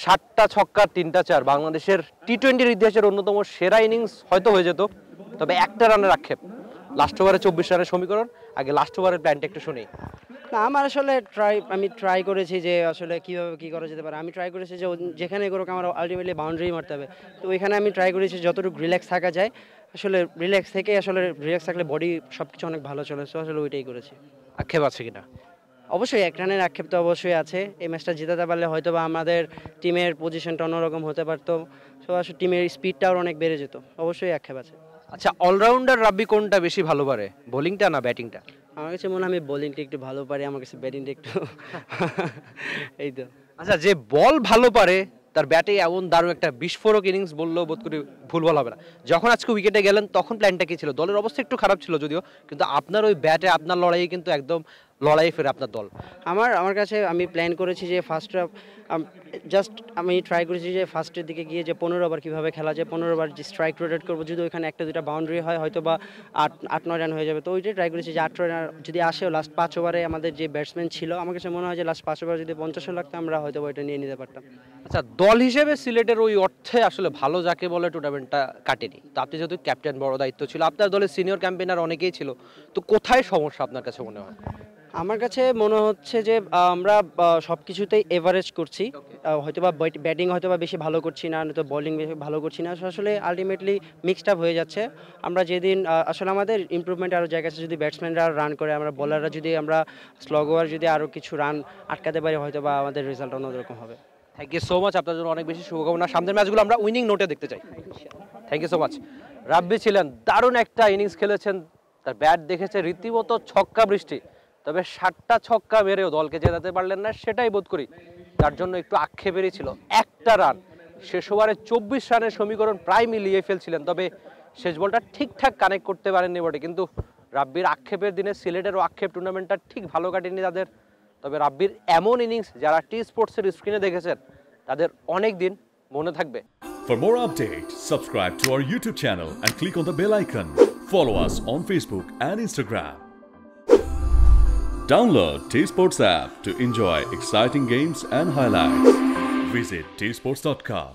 7টা ছক্কা 3টা চার বাংলাদেশের টি-20 ইতিহাসের অন্যতম সেরা ইনিংস হয়তো হয়ে যেত, তবে একটা রানের আক্ষেপ। লাস্ট ওভারে 24 রানের সমীকরণ। আগে লাস্ট ওভারের প্ল্যানটা একটু শুনি। না, আমার আসলে আমি ট্রাই করেছি যে আসলে কীভাবে কী করা যেতে পারে। আমি ট্রাই করেছি যে যেখানে করুক আমার আলটিমেটলি বাউন্ডারি মারতে হবে। তো ওইখানে আমি ট্রাই করেছি যতটুকু রিল্যাক্স থাকা যায়, আসলে রিল্যাক্স থাকলে বডি সব কিছু অনেক ভালো চলে। সো আসলে ওইটাই করেছি। আক্ষেপ আছে কিনা? অবশ্যই এক রানের আক্ষেপ তো অবশ্যই আছে। এই ম্যাচটা জেতাতে পারলে হয়তো বা আমাদের টিমের পজিশনটা অন্যরকম হতে পারতো। সো আসলে টিমের স্পিডটাও অনেক বেড়ে যেত। অবশ্যই আক্ষেপ আছে। আচ্ছা, অলরাউন্ডার রাব্বি কোনটা বেশি ভালো পারে, বোলিংটা না ব্যাটিংটা? আমার কাছে মনে হয় আমি বোলিংটা একটু ভালো পারি, আমার কাছে ব্যাটিংটা একটু এই তো। আচ্ছা, যে বল ভালো পারে তার ব্যাটে এমন দারুণ একটা বিস্ফোরক ইনিংস বললেও বোধ করি ভুল বলা হবে না। যখন আজকে উইকেটে গেলেন তখন প্ল্যানটা কি ছিল? দলের অবস্থা একটু খারাপ ছিল যদিও, কিন্তু আপনার ওই ব্যাটে আপনার লড়াইয়ে কিন্তু একদম লড়াই ফেরে আপনার দল। আমার কাছে আমি প্ল্যান করেছি যে আমি ট্রাই করেছি যে ফার্স্টের দিকে গিয়ে যে 15 ওভার কীভাবে খেলা যায়, 15 ওভার যে স্ট্রাইক রোটেট করবো, যদি ওইখানে একটা দুটা বাউন্ডারি হয় হয়তো বা 8-9 রান হয়ে যাবে। তো ওইটাই ট্রাই করেছি যে 8 রান যদি আসেও লাস্ট 5 ওভারে আমাদের যে ব্যাটসম্যান ছিল, আমার কাছে মনে হয় যে লাস্ট 5 ওভার যদি 50 লাগতো আমরা হয়তো ওইটা নিয়ে নিতে পারতাম। আচ্ছা, দল হিসেবে সিলেটের ওই অর্থে আসলে ভালো যাকে বলে টুর্নামেন্টটা কাটেনি। তো আপনি যেহেতু ক্যাপ্টেন, বড় দায়িত্ব ছিল, আপনার দলের সিনিয়র ক্যাম্পেনার অনেকেই ছিল, তো কোথায় সমস্যা আপনার কাছে মনে হয়? আমার কাছে মনে হচ্ছে যে আমরা সব কিছুতেই এভারেজ করছি। হয়তোবা ব্যাটিং হয়তোবা বেশি ভালো করছি না, নয়তো বোলিং বেশি ভালো করছি না। আসলে আলটিমেটলি মিক্সড আপ হয়ে যাচ্ছে। আমরা যেদিন আসলে আমাদের ইমপ্রুভমেন্ট আরও জায়গা আছে, যদি ব্যাটসম্যানরা রান করে, আমরা বোলাররা যদি আমরা স্লগ ওভার যদি আরও কিছু রান আটকাতে পারি, হয়তোবা আমাদের রেজাল্ট অন্যরকম হবে। থ্যাংক ইউ সো মাচ, আপনার জন্য অনেক বেশি শুভকামনা। সামনের ম্যাচগুলো আমরা উইনিং নোটে দেখতে চাই। Thank you so much. Rabbi ছিলেন, দারুণ একটা ইনিংস খেলেছেন, তার ব্যাট দেখেছে রীতিমতো ছক্কা বৃষ্টি, তবে 7টা ছক্কা মেরেও দলকে জেতাতে পারলেন না, সেটাই বোধ করি তার জন্য একটু আক্ষেপেরই ছিল। একটা রান, শেষ ওভারে 24 রানের সমীকরণ প্রায় মিলিয়ে ফেলছিলেন, তবে শেষ বলটা ঠিকঠাক কানেক্ট করতে পারেননি বটে। কিন্তু রাব্বির আক্ষেপের দিনে সিলেটেরও আক্ষেপ টুর্নামেন্টটা ঠিক ভালো কাটেনি তাদের। তবে রাব্বির এমন ইনিংস যারা টি স্পোর্টসের স্ক্রিনে দেখেছেন তাদের অনেক দিন মনে থাকবে। For more updates, subscribe to our YouTube channel and click on the bell icon. Follow us on Facebook and Instagram. Download T Sports app to enjoy exciting games and highlights. Visit tsports.com.